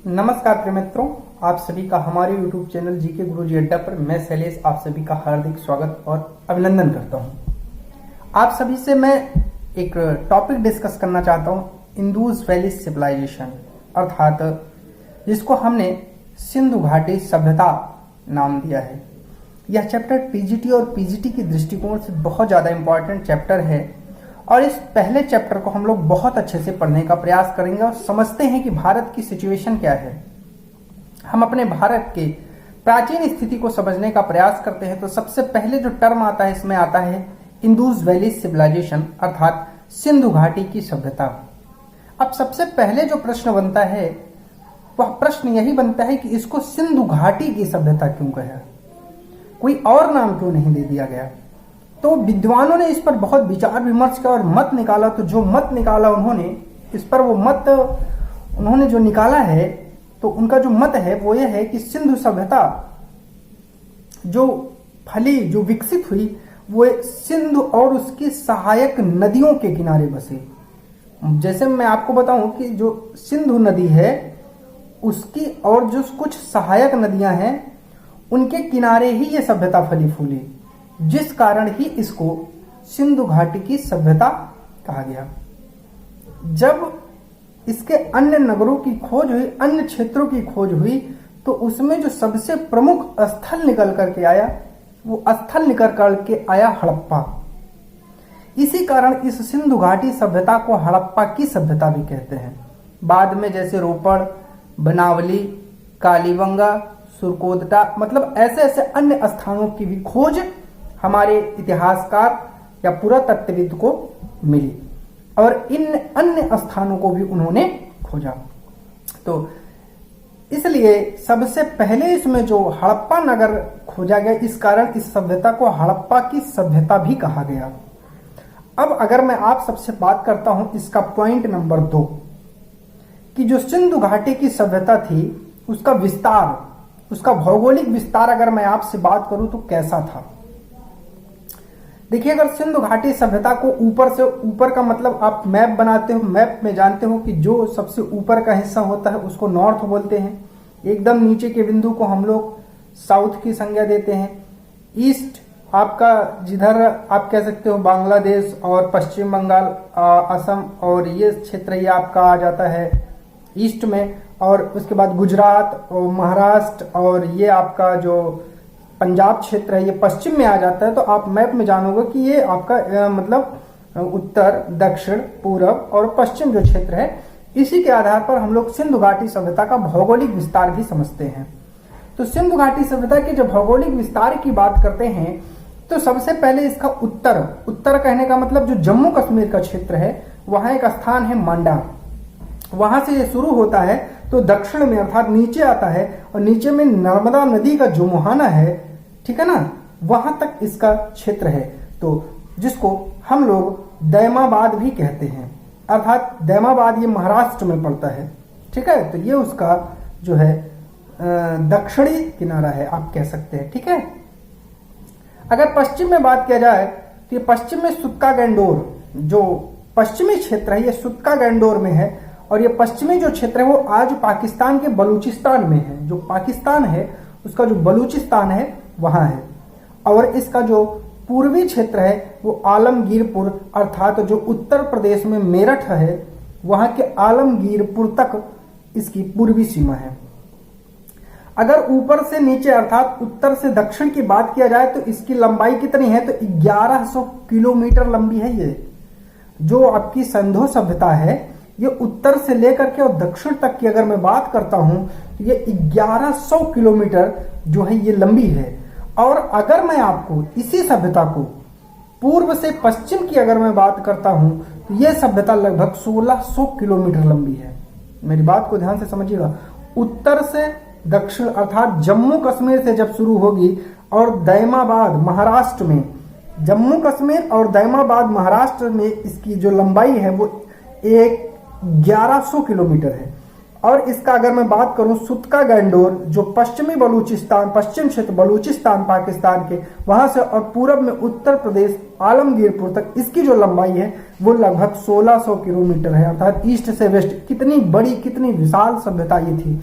नमस्कार प्रिय मित्रों, आप सभी का हमारे YouTube चैनल जीके गुरुजी अड्डा पर मैं शैलेश आप सभी का हार्दिक स्वागत और अभिनंदन करता हूं। आप सभी से मैं एक टॉपिक डिस्कस करना चाहता हूं, इंदुस वैली सिविलाइजेशन, अर्थात जिसको हमने सिंधु घाटी सभ्यता नाम दिया है। यह चैप्टर पीजीटी और पीजीटी की दृष्टिकोण से बहुत ज़्यादा इंपॉर्टेंट चैप्टर है और इस पहले चैप्टर को हम लोग बहुत अच्छे से पढ़ने का प्रयास करेंगे और समझते हैं कि भारत की सिचुएशन क्या है। हम अपने भारत के प्राचीन स्थिति को समझने का प्रयास करते हैं तो सबसे पहले जो टर्म आता है इसमें आता है इंदुस वैली सिविलाइजेशन, अर्थात सिंधु घाटी की सभ्यता। अब सबसे पहले जो प्रश्न बनता है वह प्रश्न यही बनता है कि इसको सिंधु घाटी की सभ्यता क्यों कहा, कोई और नाम क्यों नहीं दे दिया गया। तो विद्वानों ने इस पर बहुत विचार विमर्श किया और मत निकाला। तो जो मत निकाला उन्होंने इस पर, वो मत उन्होंने जो निकाला है, तो उनका जो मत है वो ये है कि सिंधु सभ्यता जो फली, जो विकसित हुई, वो सिंधु और उसकी सहायक नदियों के किनारे बसे। जैसे मैं आपको बताऊं कि जो सिंधु नदी है उसकी और जो कुछ सहायक नदियां हैं उनके किनारे ही ये सभ्यता फली फूली, जिस कारण ही इसको सिंधु घाटी की सभ्यता कहा गया। जब इसके अन्य नगरों की खोज हुई, अन्य क्षेत्रों की खोज हुई, तो उसमें जो सबसे प्रमुख स्थल निकल करके आया वो स्थल निकल करके आया हड़प्पा। इसी कारण इस सिंधु घाटी सभ्यता को हड़प्पा की सभ्यता भी कहते हैं। बाद में जैसे रोपड़, बनावली, कालीबंगा, सुरकोटडा, मतलब ऐसे ऐसे अन्य स्थानों की भी खोज हमारे इतिहासकार या पुरातत्वविद को मिली और इन अन्य स्थानों को भी उन्होंने खोजा। तो इसलिए सबसे पहले इसमें जो हड़प्पा नगर खोजा गया, इस कारण इस सभ्यता को हड़प्पा की सभ्यता भी कहा गया। अब अगर मैं आप सबसे बात करता हूं इसका पॉइंट नंबर 2 कि जो सिंधु घाटी की सभ्यता थी उसका विस्तार, उसका भौगोलिक विस्तार अगर मैं आपसे बात करूं तो कैसा था। देखिए, अगर सिंधु घाटी सभ्यता को ऊपर से, ऊपर का मतलब आप मैप बनाते हो, मैप में जानते हो कि जो सबसे ऊपर का हिस्सा होता है उसको नॉर्थ बोलते हैं, एकदम नीचे के बिंदु को हम लोग साउथ की संज्ञा देते हैं। ईस्ट आपका, जिधर आप कह सकते हो बांग्लादेश और पश्चिम बंगाल, असम और ये क्षेत्र ये आपका आ जाता है ईस्ट में, और उसके बाद गुजरात और महाराष्ट्र और ये आपका जो पंजाब क्षेत्र है ये पश्चिम में आ जाता है। तो आप मैप में जानोगे कि ये आपका मतलब उत्तर, दक्षिण, पूर्व और पश्चिम जो क्षेत्र है, इसी के आधार पर हम लोग सिंधु घाटी सभ्यता का भौगोलिक विस्तार भी समझते हैं। तो सिंधु घाटी सभ्यता के जब भौगोलिक विस्तार की बात करते हैं तो सबसे पहले इसका उत्तर, उत्तर कहने का मतलब जो जम्मू कश्मीर का क्षेत्र है, वहां एक स्थान है मांडा, वहां से ये शुरू होता है तो दक्षिण में अर्थात नीचे आता है और नीचे में नर्मदा नदी का जो मुहाना है, ठीक है ना, वहां तक इसका क्षेत्र है। तो जिसको हम लोग दैमाबाद भी कहते हैं, अर्थात दैमाबाद ये महाराष्ट्र में पड़ता है, ठीक है। तो ये उसका जो है दक्षिणी किनारा है, आप कह सकते हैं, ठीक है। अगर पश्चिम में बात किया जाए तो ये पश्चिम में सुत्का गैंडोर, जो पश्चिमी क्षेत्र है ये सुत्का गैंडोर में है, और ये पश्चिमी जो क्षेत्र है वो आज पाकिस्तान के बलूचिस्तान में है। जो पाकिस्तान है उसका जो बलूचिस्तान है वहां है। और इसका जो पूर्वी क्षेत्र है वो आलमगीरपुर, अर्थात जो उत्तर प्रदेश में मेरठ है वहां के आलमगीरपुर तक इसकी पूर्वी सीमा है। अगर ऊपर से नीचे अर्थात उत्तर से दक्षिण की बात किया जाए तो इसकी लंबाई कितनी है, तो 1100 किलोमीटर लंबी है। ये जो आपकी सिंधु सभ्यता है ये उत्तर से लेकर के और दक्षिण तक की अगर मैं बात करता हूं तो ये 1100 किलोमीटर जो है ये लंबी है। और अगर मैं आपको इसी सभ्यता को पूर्व से पश्चिम की अगर मैं बात करता हूं तो ये सभ्यता लगभग 1600 किलोमीटर लंबी है। मेरी बात को ध्यान से समझिएगा, उत्तर से दक्षिण अर्थात जम्मू कश्मीर से जब शुरू होगी और दैमाबाद महाराष्ट्र में, जम्मू कश्मीर और दैमाबाद महाराष्ट्र में इसकी जो लंबाई है वो 1100 किलोमीटर है। और इसका अगर मैं बात करूं सुतका गैंडोर जो पश्चिमी बलूचिस्तान, पश्चिम क्षेत्र बलूचिस्तान पाकिस्तान के वहां से और पूरब में उत्तर प्रदेश आलमगीरपुर तक इसकी जो लंबाई है वो लगभग 1600 किलोमीटर है। अर्थात ईस्ट से वेस्ट कितनी बड़ी, कितनी विशाल सभ्यता ये थी।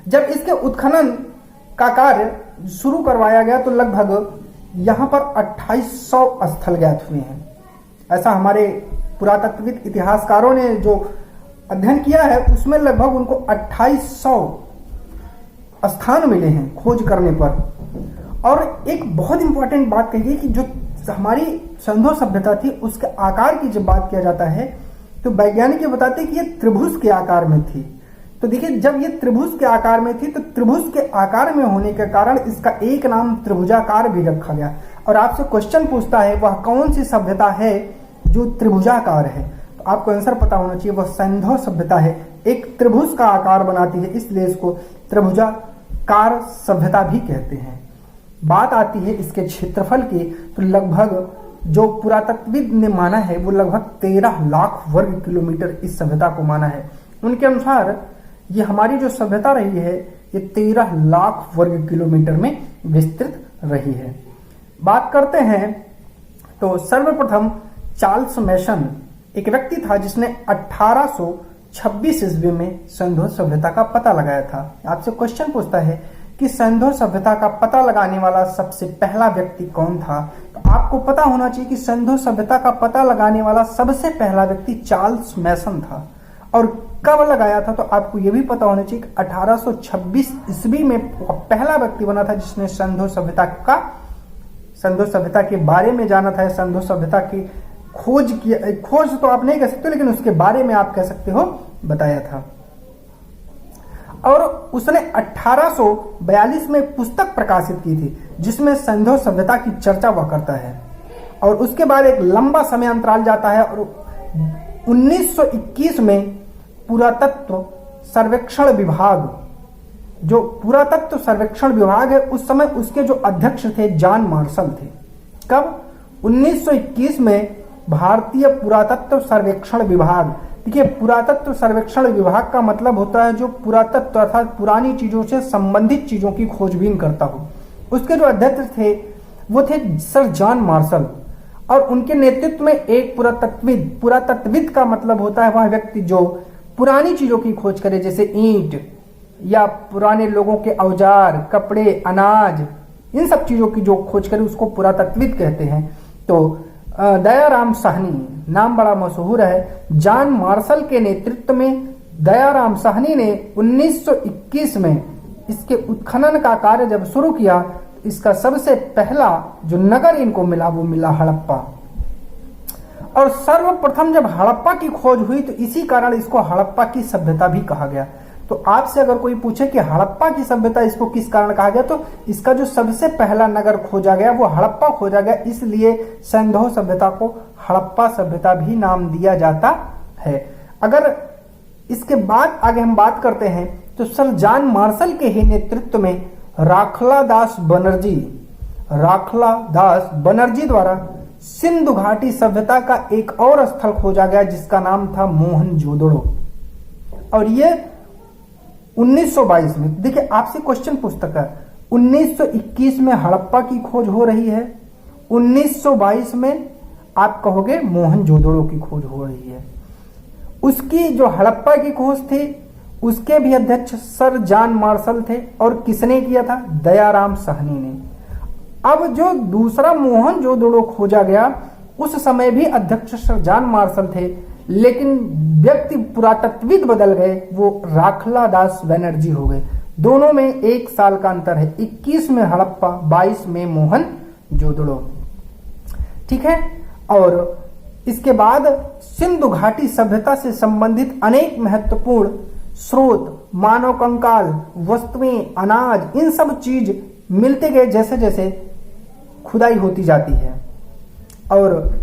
जब इसके उत्खनन का कार्य शुरू करवाया गया तो लगभग यहां पर 2800 स्थल ज्ञात हुए हैं। ऐसा हमारे पुरातत्वविद इतिहासकारों ने जो अध्ययन किया है उसमें लगभग उनको 2800 स्थान मिले हैं खोज करने पर। और एक बहुत इंपॉर्टेंट बात कही कि जो हमारी सिंधु सभ्यता थी उसके आकार की जब बात किया जाता है तो वैज्ञानिक ये बताते हैं कि ये त्रिभुज के आकार में थी। तो देखिए जब ये त्रिभुज के आकार में थी तो त्रिभुज के आकार में होने के कारण इसका एक नाम त्रिभुजाकार भी रखा गया। और आपसे क्वेश्चन पूछता है वह कौन सी सभ्यता है जो त्रिभुजाकार है, तो आपको आंसर पता होना चाहिए वह सिंधु सभ्यता है। एक त्रिभुज का आकार बनाती है इसलिए इसको त्रिभुजाकार सभ्यता भी कहते हैं। बात आती है इसके क्षेत्रफल की तो लगभग जो पुरातत्वविद ने माना है वो लगभग 13 लाख वर्ग किलोमीटर इस सभ्यता को माना है। उनके अनुसार ये हमारी जो सभ्यता रही है ये 13 लाख वर्ग किलोमीटर में विस्तृत रही है। बात करते हैं तो सर्वप्रथम चार्ल्स मैसन एक व्यक्ति था जिसने 1826 ईस्वी में सिंधु सभ्यता का पता लगाया था। आपसे क्वेश्चन पूछता है कि सिंधु सभ्यता का पता लगाने वाला सबसे पहला व्यक्ति कौन था, तो आपको पता होना चाहिए कि सिंधु सभ्यता का पता लगाने वाला सबसे पहला व्यक्ति चार्ल्स मैसन था। और कब लगाया था तो आपको यह भी पता होना चाहिए कि 1826 ईस्वी में पहला व्यक्ति बना था जिसने सिंधु सभ्यता के बारे में जाना था। सिंधु सभ्यता की खोज तो आप नहीं कह सकते लेकिन उसके बारे में आप कह सकते हो बताया था। और उसने 1842 में पुस्तक प्रकाशित की थी जिसमें सिंधु सभ्यता की चर्चा हुआ करता है। और उसके बाद एक लंबा समय अंतराल जाता है और 1921 में पुरातत्व सर्वेक्षण विभाग, जो पुरातत्व सर्वेक्षण विभाग है उस समय उसके जो अध्यक्ष थे जॉन मार्शल थे। कब? 1921 में भारतीय पुरातत्व सर्वेक्षण विभाग। देखिए पुरातत्व सर्वेक्षण विभाग का मतलब होता है जो पुरातत्व अर्थात पुरानी चीजों से संबंधित चीजों की खोजबीन करता हो। उसके जो अध्यक्ष थे वो थे सर जॉन मार्शल और उनके नेतृत्व में एक पुरातत्वविद का मतलब होता है वह व्यक्ति जो पुरानी चीजों की खोज करे, जैसे ईंट या पुराने लोगों के औजार, कपड़े, अनाज, इन सब चीजों की जो खोज करे उसको पुरातत्वविद कहते हैं। तो दयाराम साहनी नाम बड़ा मशहूर है। जॉन मार्शल के नेतृत्व में दयाराम साहनी ने 1921 में इसके उत्खनन का कार्य जब शुरू किया तो इसका सबसे पहला जो नगर इनको मिला वो मिला हड़प्पा। और सर्वप्रथम जब हड़प्पा की खोज हुई तो इसी कारण इसको हड़प्पा की सभ्यता भी कहा गया। तो आपसे अगर कोई पूछे कि हड़प्पा की सभ्यता इसको किस कारण कहा गया तो इसका जो सबसे पहला नगर खोजा गया वो हड़प्पा खोजा गया, इसलिए सिंधु सभ्यता को हड़प्पा सभ्यता भी नाम दिया जाता है। अगर इसके बाद आगे हम बात करते हैं तो सर जॉन मार्शल के ही नेतृत्व में राखला दास बनर्जी द्वारा सिंधु घाटी सभ्यता का एक और स्थल खोजा गया जिसका नाम था मोहनजोदड़ो। और ये 1922 में, देखिए आपसे क्वेश्चन पूछता है 1921 में हड़प्पा की खोज हो रही है, 1922 में आप कहोगे मोहनजोदड़ो की खोज हो रही है। उसकी जो हड़प्पा की खोज थी उसके भी अध्यक्ष सर जॉन मार्शल थे और किसने किया था? दयाराम साहनी ने। अब जो दूसरा मोहनजोदड़ो खोजा गया उस समय भी अध्यक्ष सर जॉन मार्शल थे, लेकिन व्यक्ति पुरातत्वविद बदल गए, वो राखला दास बनर्जी हो गए। दोनों में 1 साल का अंतर है, 21 में हड़प्पा, 22 में मोहनजोदड़ो। ठीक है। और इसके बाद सिंधु घाटी सभ्यता से संबंधित अनेक महत्वपूर्ण स्रोत, मानव कंकाल, वस्तुएं, अनाज, इन सब चीज मिलते गए जैसे जैसे खुदाई होती जाती है। और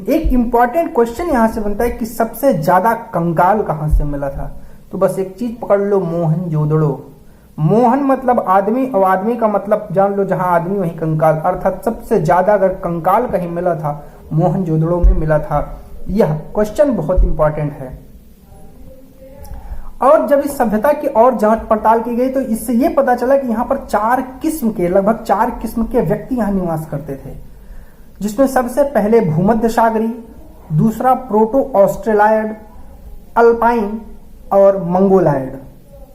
एक इंपॉर्टेंट क्वेश्चन यहां से बनता है कि सबसे ज्यादा कंकाल कहां से मिला था? तो बस एक चीज पकड़ लो, मोहनजोदड़ो। मोहन मतलब आदमी और आदमी का मतलब जान लो, जहां आदमी वहीं कंकाल, अर्थात सबसे ज्यादा अगर कंकाल कहीं मिला था मोहनजोदड़ो में मिला था। यह क्वेश्चन बहुत इंपॉर्टेंट है। और जब इस सभ्यता की और जांच पड़ताल की गई तो इससे यह पता चला कि यहाँ पर लगभग चार किस्म के व्यक्ति यहाँ निवास करते थे, जिसमें सबसे पहले भूमध्य सागरी, दूसरा प्रोटो ऑस्ट्रेलायड, अल्पाइन और मंगोलायड।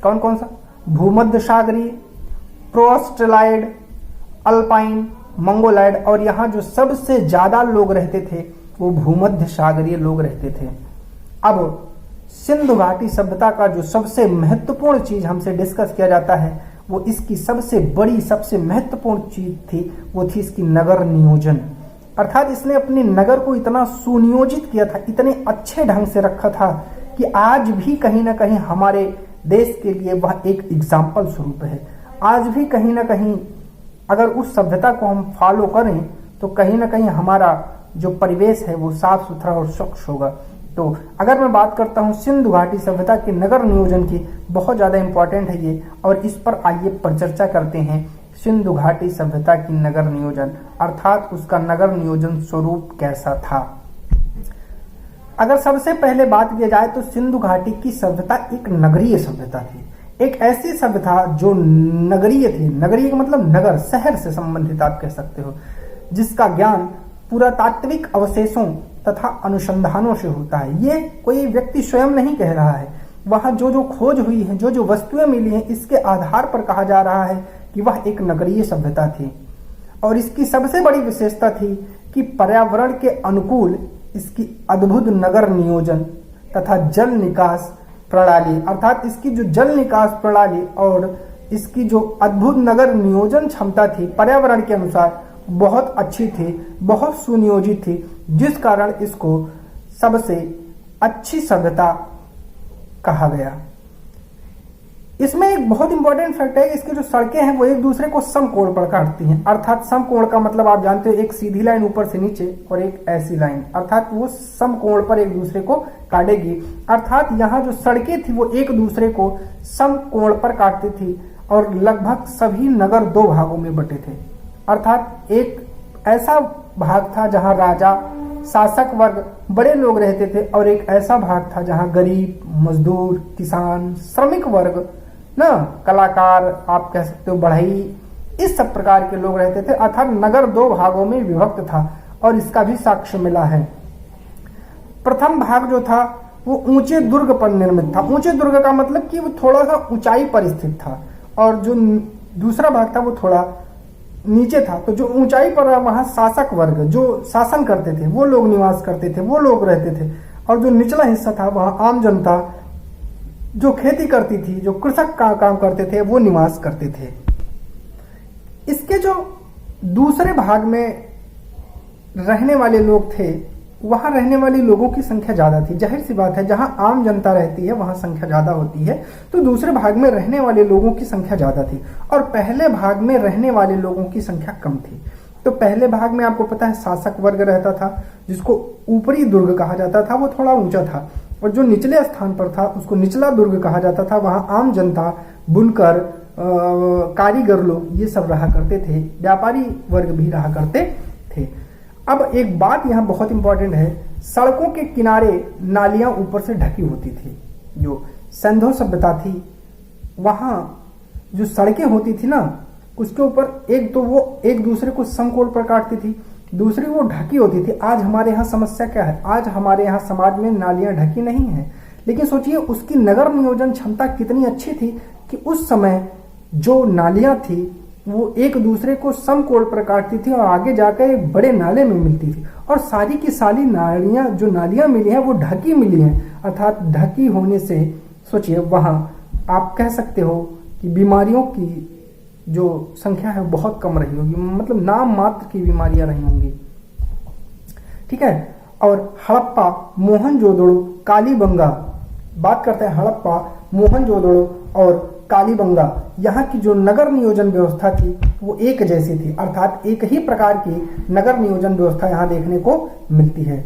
कौन कौन सा? भूमध्य सागरी, प्रोस्ट्रेलायड, अल्पाइन, मंगोलायड। और यहाँ जो सबसे ज्यादा लोग रहते थे वो भूमध्य सागरीय लोग रहते थे। अब सिंधु घाटी सभ्यता का जो सबसे महत्वपूर्ण चीज हमसे डिस्कस किया जाता है वो इसकी सबसे बड़ी सबसे महत्वपूर्ण चीज थी, वो थी इसकी नगर नियोजन। अर्थात इसने अपने नगर को इतना सुनियोजित किया था, इतने अच्छे ढंग से रखा था कि आज भी कहीं ना कहीं हमारे देश के लिए वह एक एग्जाम्पल स्वरूप है। आज भी कहीं ना कहीं अगर उस सभ्यता को हम फॉलो करें तो कहीं ना कहीं हमारा जो परिवेश है वो साफ सुथरा और स्वच्छ होगा। तो अगर मैं बात करता हूँ सिंधु घाटी सभ्यता के नगर नियोजन की, बहुत ज़्यादा इंपॉर्टेंट है ये, और इस पर आइए परिचर्चा करते हैं। सिंधु घाटी सभ्यता की नगर नियोजन अर्थात उसका नगर नियोजन स्वरूप कैसा था। अगर सबसे पहले बात की जाए तो सिंधु घाटी की सभ्यता एक नगरीय सभ्यता थी, एक ऐसी सभ्यता जो नगरीय थी। नगरीय का मतलब नगर, शहर से संबंधित आप कह सकते हो, जिसका ज्ञान पुरातात्विक अवशेषों तथा अनुसंधानों से होता है। ये कोई व्यक्ति स्वयं नहीं कह रहा है, वहां जो जो खोज हुई है, जो जो वस्तुएं मिली हैं, इसके आधार पर कहा जा रहा है कि वह एक नगरीय सभ्यता थी। और इसकी सबसे बड़ी विशेषता थी कि पर्यावरण के अनुकूल इसकी अद्भुत नगर नियोजन तथा जल निकास प्रणाली, अर्थात इसकी जो जल निकास प्रणाली और इसकी जो अद्भुत नगर नियोजन क्षमता थी पर्यावरण के अनुसार बहुत अच्छी थी, बहुत सुनियोजित थी, जिस कारण इसको सबसे अच्छी सभ्यता कहा गया। इसमें एक बहुत इंपॉर्टेंट फैक्ट है, इसकी जो सड़कें हैं वो एक दूसरे को समकोण पर काटती हैं। अर्थात समकोण का मतलब आप जानते हो एक सीधी लाइन ऊपर से नीचे और एक ऐसी लाइन, अर्थात वो समकोण पर एक दूसरे को काटेगी। अर्थात यहाँ जो सड़कें थी वो एक दूसरे को समकोण पर काटती थी और लगभग सभी नगर दो भागों में बटे थे। अर्थात एक ऐसा भाग था जहां राजा, शासक वर्ग, बड़े लोग रहते थे, और एक ऐसा भाग था जहां गरीब, मजदूर, किसान, श्रमिक वर्ग, ना कलाकार, आप कह सकते हो बढ़ई, इस सब प्रकार के लोग रहते थे। अर्थात नगर दो भागों में विभक्त था और इसका भी साक्ष्य मिला है। प्रथम भाग जो था वो ऊंचे दुर्ग पर निर्मित था। ऊंचे दुर्ग का मतलब कि वो थोड़ा सा ऊंचाई पर स्थित था, और जो दूसरा भाग था वो थोड़ा नीचे था। तो जो ऊंचाई पर वहां शासक वर्ग जो शासन करते थे वो लोग निवास करते थे, वो लोग रहते थे, और जो निचला हिस्सा था वहां आम जनता जो खेती करती थी, जो कृषक का काम करते थे, वो निवास करते थे। इसके जो दूसरे भाग में रहने वाले लोग थे, वहां रहने वाले लोगों की संख्या ज्यादा थी। जाहिर सी बात है, जहां आम जनता रहती है वहां संख्या ज्यादा होती है, तो दूसरे भाग में रहने वाले लोगों की संख्या ज्यादा थी और पहले भाग में रहने वाले लोगों की संख्या कम थी। तो पहले भाग में आपको पता है शासक वर्ग रहता था, जिसको ऊपरी दुर्ग कहा जाता था, वो थोड़ा ऊंचा था, और जो निचले स्थान पर था उसको निचला दुर्ग कहा जाता था। वहां आम जनता, बुनकर, कारीगर लोग, ये सब रहा करते थे, व्यापारी वर्ग भी रहा करते थे। अब एक बात यहाँ बहुत इंपॉर्टेंट है, सड़कों के किनारे नालियां ऊपर से ढकी होती थी। जो सिंधु सभ्यता थी वहां जो सड़कें होती थी ना, उसके ऊपर एक तो वो एक दूसरे को समकोण पर काटती थी, दूसरी वो ढकी होती थी। आज हमारे यहाँ समस्या क्या है, आज हमारे यहाँ समाज में नालियां ढकी नहीं है, लेकिन सोचिए उसकी नगर नियोजन क्षमता कितनी अच्छी थी कि उस समय जो नालियां थी वो एक दूसरे को समकोण पर काटती थी और आगे जाकर एक बड़े नाले में मिलती थी, और सारी की सारी नालियां जो नालियां मिली हैं वो ढकी मिली हैं। अर्थात ढकी होने से सोचिए वहां आप कह सकते हो कि बीमारियों की जो संख्या है बहुत कम रही होगी, मतलब नाम मात्र की बीमारियां रही होंगी। ठीक है। और हड़प्पा, मोहनजोदड़ो, कालीबंगा, बात करते हैं हड़प्पा, मोहनजोदड़ो और कालीबंगा, यहाँ की जो नगर नियोजन व्यवस्था थी वो एक जैसी थी। अर्थात एक ही प्रकार की नगर नियोजन व्यवस्था यहाँ देखने को मिलती है।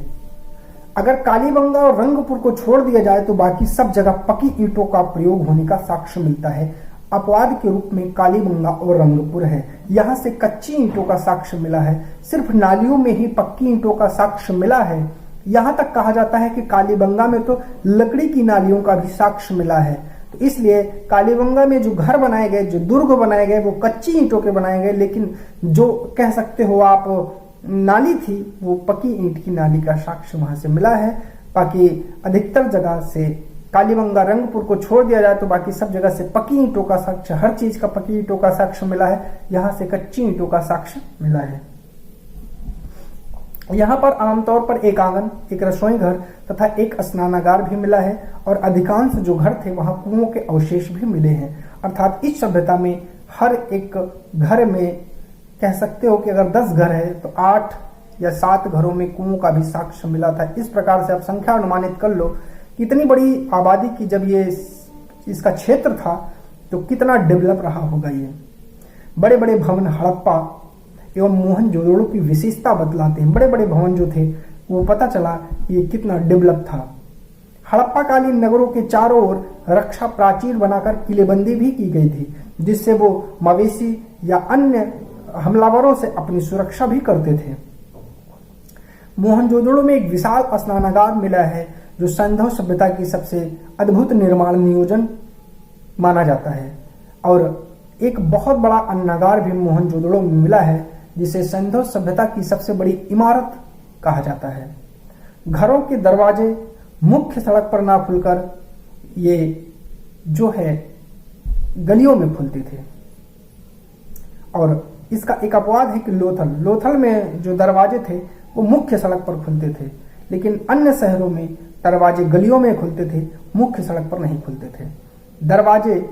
अगर कालीबंगा और रंगपुर को छोड़ दिया जाए तो बाकी सब जगह पक्की ईंटों का प्रयोग होने का साक्ष्य मिलता है। अपवाद के रूप में कालीबंगा और रंगपुर है, यहाँ से कच्ची ईंटों का साक्ष्य मिला है। सिर्फ नालियों में ही पक्की ईंटों का साक्ष्य मिला है, यहाँ तक कहा जाता है कि कालीबंगा में तो लकड़ी की नालियों का भी साक्ष्य मिला है। तो इसलिए कालीबंगा में जो घर बनाए गए, जो दुर्ग बनाए गए, वो कच्ची ईंटों के बनाए गए, लेकिन जो कह सकते हो आप नाली थी वो पक्की ईंट की नाली का साक्ष्य वहां से मिला है। बाकी अधिकतर जगह से कालीबंगा रंगपुर को छोड़ दिया जाए तो बाकी सब जगह से पक्की ईंटों का साक्ष्य, हर चीज का पक्की ईंटों का साक्ष्य मिला है। यहाँ से कच्ची ईंटों का साक्ष्य मिला है। यहाँ पर आमतौर पर एक आंगन, एक रसोई घर तथा एक स्नानागार भी मिला है और अधिकांश जो घर थे वहां कुओं के अवशेष भी मिले हैं। अर्थात इस सभ्यता में हर एक घर में कह सकते हो कि अगर 10 घर है तो 8 या 7 घरों में कुओं का भी साक्ष्य मिला था। इस प्रकार से आप संख्या अनुमानित कर लो कि इतनी बड़ी आबादी की जब ये इसका क्षेत्र था तो कितना डेवलप रहा होगा। ये बड़े बड़े भवन हड़प्पा एवं मोहनजोदड़ो की विशेषता बतलाते हैं। बड़े बड़े भवन जो थे वो पता चला ये कितना डेवलप था। हड़प्पाकालीन नगरों के चारों ओर रक्षा प्राचीर बनाकर किलेबंदी भी की गई थी, जिससे वो मवेशी या अन्य हमलावरों से अपनी सुरक्षा भी करते थे। मोहनजोदड़ो में एक विशाल स्नानागार मिला है जो सिंधु सभ्यता की सबसे अद्भुत निर्माण नियोजन माना जाता है और एक बहुत बड़ा अन्नागार भी मोहनजोदड़ो में मिला है जिसे सिंधु सभ्यता की सबसे बड़ी इमारत कहा जाता है। घरों के दरवाजे मुख्य सड़क पर ना खुलकर ये जो है गलियों में खुलते थे और इसका एक अपवाद है कि लोथल में जो दरवाजे थे वो मुख्य सड़क पर खुलते थे, लेकिन अन्य शहरों में दरवाजे गलियों में खुलते थे, मुख्य सड़क पर नहीं खुलते थे। दरवाजे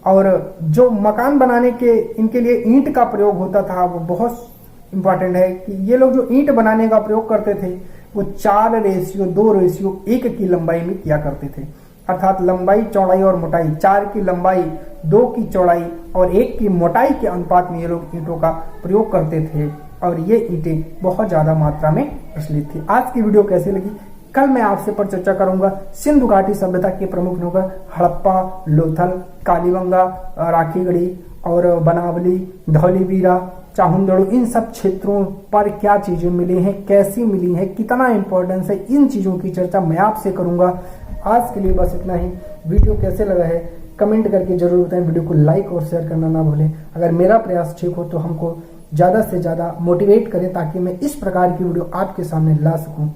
और जो मकान बनाने के इनके लिए ईंट का प्रयोग होता था वो बहुत इंपॉर्टेंट है कि ये लोग जो ईंट बनाने का प्रयोग करते थे वो 4:2:1 की लंबाई में किया करते थे। अर्थात लंबाई, चौड़ाई और मोटाई, 4 की लंबाई, 2 की चौड़ाई और 1 की मोटाई के अनुपात में ये लोग ईंटों का प्रयोग करते थे और ये ईंटें बहुत ज्यादा मात्रा में प्रचलित थी। आज की वीडियो कैसी लगी? कल मैं आपसे पर चर्चा करूंगा सिंधु घाटी सभ्यता के प्रमुख नगर हड़प्पा, लोथल, कालीबंगा, राखीगढ़ी और बनावली, धौलीवीरा, चाहुंदड़ो, इन सब क्षेत्रों पर क्या चीजें मिली हैं, कैसी मिली हैं, कितना इंपॉर्टेंस है, इन चीजों की चर्चा मैं आपसे करूंगा। आज के लिए बस इतना ही। वीडियो कैसे लगा है कमेंट करके जरूर बताएं। वीडियो को लाइक और शेयर करना ना भूलें। अगर मेरा प्रयास ठीक हो तो हमको ज्यादा से ज्यादा मोटिवेट करें ताकि मैं इस प्रकार की वीडियो आपके सामने ला सकूं।